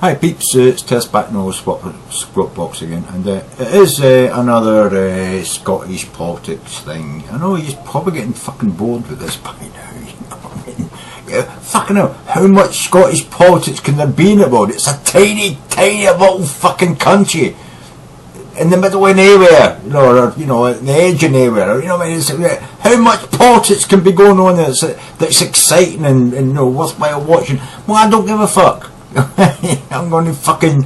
Hi peeps, it's Tersse back in squat box again, and it is another Scottish politics thing. I know you're probably getting fucking bored with this by now, you know what I mean? Yeah, fucking hell, how much Scottish politics can there be in the world? It's a tiny, tiny little fucking country in the middle of nowhere, or at the edge of nowhere, you know what I mean? How much politics can be going on that's exciting and worthwhile watching? Well, I don't give a fuck. I'm going to fucking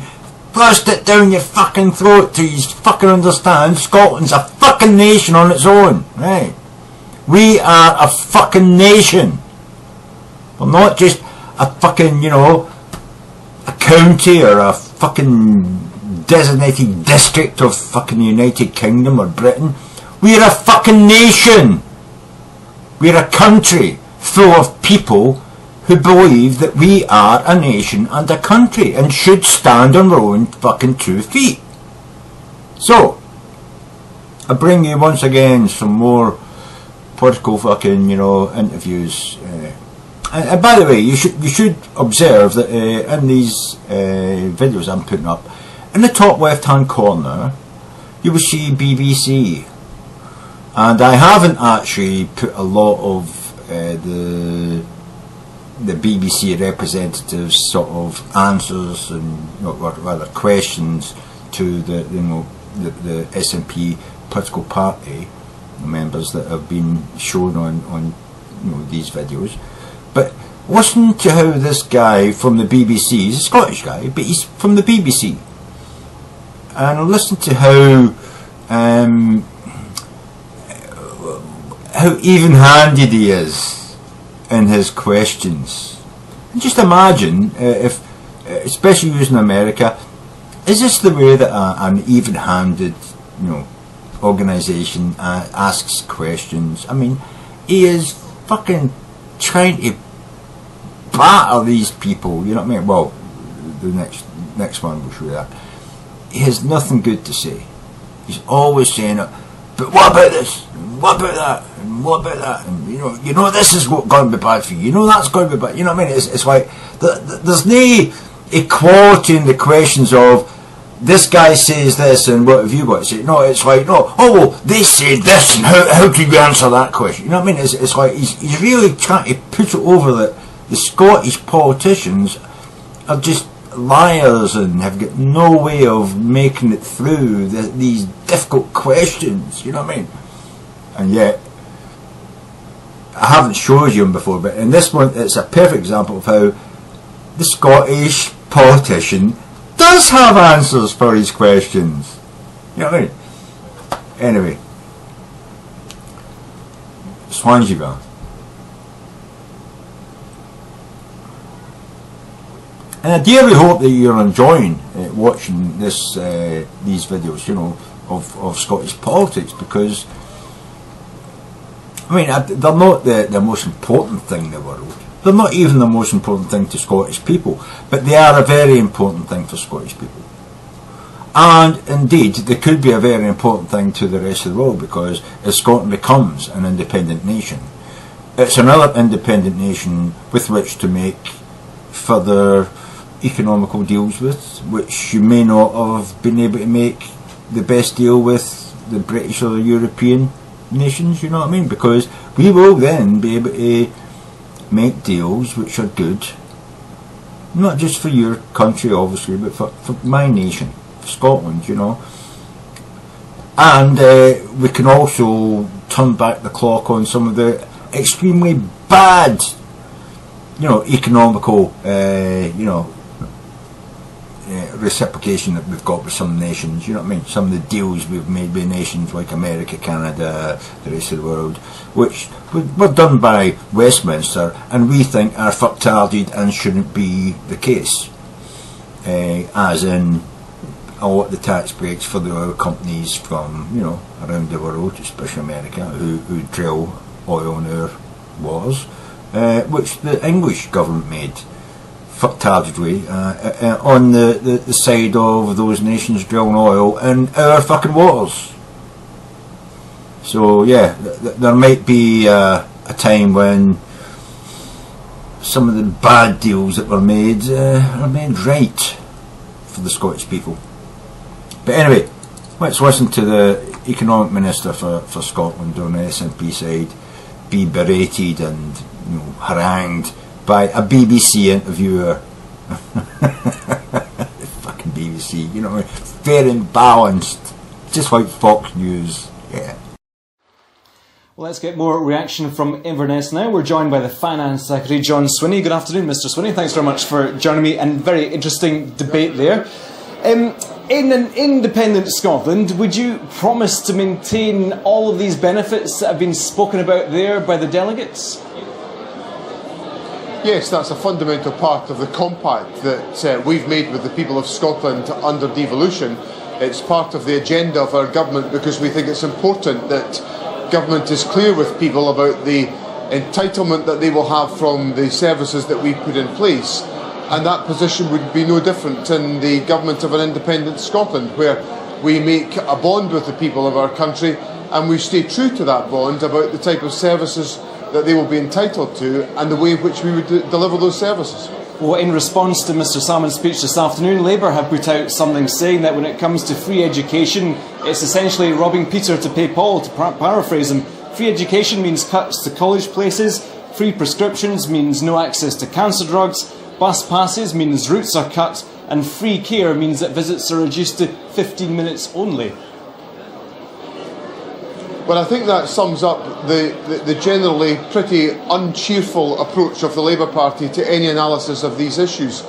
burst it down your fucking throat till you fucking understand Scotland's a fucking nation on its own, right? We are a fucking nation. We're not just a fucking, a county or a fucking designated district of fucking United Kingdom or Britain. We're a fucking nation. We're a country full of people who believe that we are a nation and a country and should stand on our own fucking 2 feet. So, I bring you once again some more political fucking, interviews. And by the way, you should observe that in these videos I'm putting up, in the top left hand corner, you will see BBC. And I haven't actually put a lot of the BBC representatives' sort of answers and rather questions to the SNP political party members that have been shown on these videos. But listen to how this guy from the BBC, he's a Scottish guy, but he's from the BBC, and listen to how even-handed he is in his questions. And just imagine if, especially using America, is this the way that an even-handed, organisation asks questions? I mean, he is fucking trying to batter these people. You know what I mean? Well, the next one will show you that. He has nothing good to say. He's always saying, but what about this? What about that? And what about that? And this is going to be bad for you. That's going to be bad. You know what I mean? It's like there's no equality in the questions of this guy says this and what have you got to say. No, it's like well, they said this and how do you answer that question? You know what I mean? It's like he's really trying to put it over that the Scottish politicians are just liars and have got no way of making it through these difficult questions. You know what I mean? And yet, I haven't showed you them before, but in this one, it's a perfect example of how the Scottish politician does have answers for his questions. You know what I mean? Anyway, Swansea. And I dearly hope that you're enjoying watching these videos, of Scottish politics, because I mean, they're not the most important thing in the world. They're not even the most important thing to Scottish people, but they are a very important thing for Scottish people. And indeed, they could be a very important thing to the rest of the world, because if Scotland becomes an independent nation, it's another independent nation with which to make further economical deals with, which you may not have been able to make the best deal with the British or the European nations, you know what I mean? Because we will then be able to make deals which are good, not just for your country obviously, but for my nation, for Scotland, and we can also turn back the clock on some of the extremely bad economical reciprocation that we've got with some nations, you know what I mean? Some of the deals we've made with nations like America, Canada, the rest of the world, which were done by Westminster, and we think are fucktarded and shouldn't be the case. As in a lot of the tax breaks for the oil companies from, around the world, especially America, who drill oil in our waters, which the English government made fucktardedly on the side of those nations drilling oil in our fucking waters. So yeah, there might be a time when some of the bad deals that were made are made right. for the Scottish people. But anyway, let's listen to the Economic Minister for Scotland on the SNP side be berated and harangued by a BBC interviewer. Fucking BBC, fair and balanced, just like Fox News. Yeah. Well, let's get more reaction from Inverness now. We're joined by the Finance Secretary, John Swinney. Good afternoon, Mr. Swinney. Thanks very much for joining me, and very interesting debate there. In an independent Scotland, would you promise to maintain all of these benefits that have been spoken about there by the delegates? Yes, that's a fundamental part of the compact that we've made with the people of Scotland under devolution. It's part of the agenda of our government because we think it's important that government is clear with people about the entitlement that they will have from the services that we put in place. And that position would be no different in the government of an independent Scotland, where we make a bond with the people of our country and we stay true to that bond about the type of services that they will be entitled to and the way in which we would deliver those services. Well, in response to Mr Salmon's speech this afternoon, Labour have put out something saying that when it comes to free education, it's essentially robbing Peter to pay Paul, to paraphrase him. Free education means cuts to college places, free prescriptions means no access to cancer drugs, bus passes means routes are cut, and free care means that visits are reduced to 15 minutes only. Well, I think that sums up the generally pretty uncheerful approach of the Labour Party to any analysis of these issues.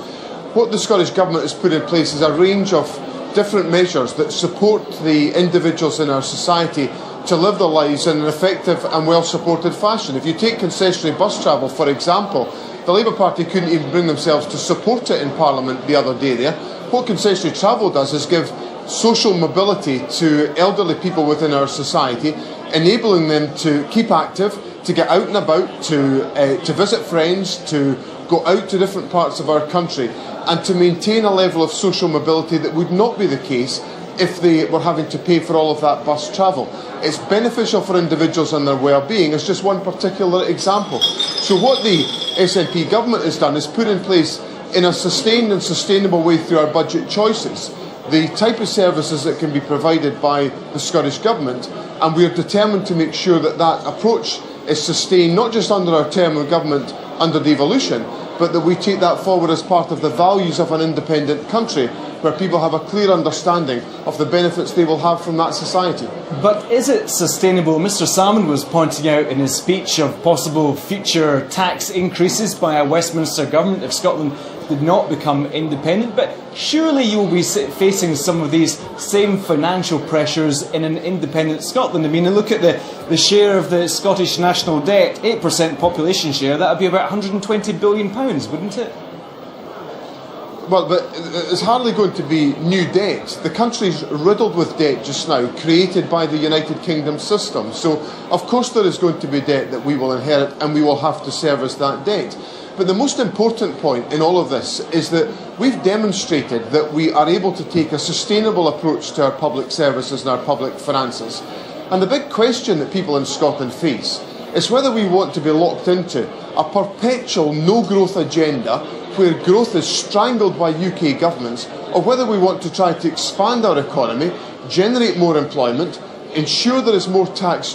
What the Scottish Government has put in place is a range of different measures that support the individuals in our society to live their lives in an effective and well-supported fashion. If you take concessionary bus travel, for example, the Labour Party couldn't even bring themselves to support it in Parliament the other day there. What concessionary travel does is give social mobility to elderly people within our society, enabling them to keep active, to get out and about, to visit friends, to go out to different parts of our country, and to maintain a level of social mobility that would not be the case if they were having to pay for all of that bus travel. It's beneficial for individuals and their well-being as just one particular example. So what the SNP government has done is put in place, in a sustained and sustainable way through our budget choices, the type of services that can be provided by the Scottish Government, and we are determined to make sure that that approach is sustained not just under our term of government under devolution, but that we take that forward as part of the values of an independent country, where people have a clear understanding of the benefits they will have from that society. But is it sustainable? Mr Salmon was pointing out in his speech of possible future tax increases by a Westminster government if Scotland did not become independent, but surely you will be facing some of these same financial pressures in an independent Scotland. I mean, look at the share of the Scottish national debt, 8% population share, that would be about £120 billion, wouldn't it? Well, but it's hardly going to be new debt. The country's riddled with debt just now, created by the United Kingdom system. So, of course, there is going to be debt that we will inherit, and we will have to service that debt. But the most important point in all of this is that we've demonstrated that we are able to take a sustainable approach to our public services and our public finances. And the big question that people in Scotland face is whether we want to be locked into a perpetual no-growth agenda where growth is strangled by UK governments, or whether we want to try to expand our economy, generate more employment, ensure there is more tax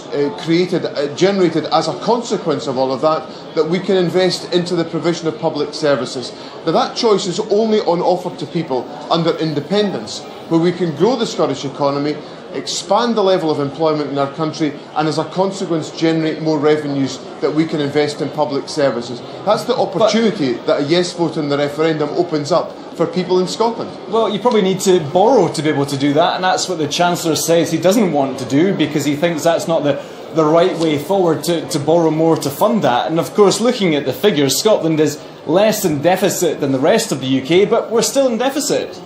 generated as a consequence of all of that, that we can invest into the provision of public services. Now that choice is only on offer to people under independence, where we can grow the Scottish economy, expand the level of employment in our country, and as a consequence generate more revenues that we can invest in public services. That's the opportunity that a yes vote in the referendum opens up for people in Scotland. Well, you probably need to borrow to be able to do that, and that's what the Chancellor says he doesn't want to do, because he thinks that's not the right way forward, to borrow more to fund that. And of course, looking at the figures, Scotland is less in deficit than the rest of the UK, but we're still in deficit.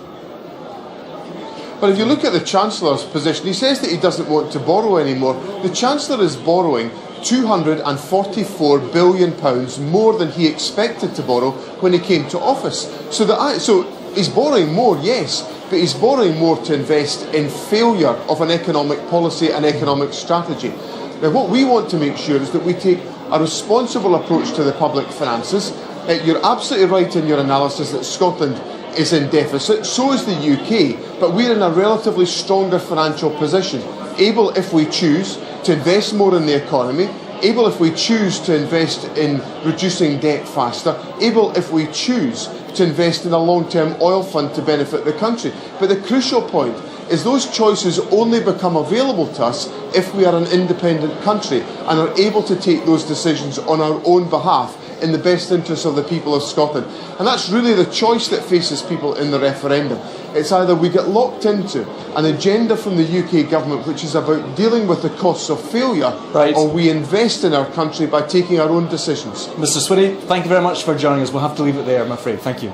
But if you look at the Chancellor's position, he says that he doesn't want to borrow anymore. The Chancellor is borrowing £244 billion more than he expected to borrow when he came to office. So he's borrowing more, yes, but he's borrowing more to invest in failure of an economic policy and economic strategy. Now, what we want to make sure is that we take a responsible approach to the public finances. You're absolutely right in your analysis that Scotland is in deficit, so is the UK, but we're in a relatively stronger financial position, able, if we choose, to invest more in the economy, able, if we choose, to invest in reducing debt faster, able, if we choose, to invest in a long-term oil fund to benefit the country. But the crucial point is those choices only become available to us if we are an independent country and are able to take those decisions on our own behalf in the best interests of the people of Scotland. And that's really the choice that faces people in the referendum. It's either we get locked into an agenda from the UK government which is about dealing with the costs of failure, right, or we invest in our country by taking our own decisions. Mr. Sweeney, thank you very much for joining us. We'll have to leave it there, I'm afraid. Thank you.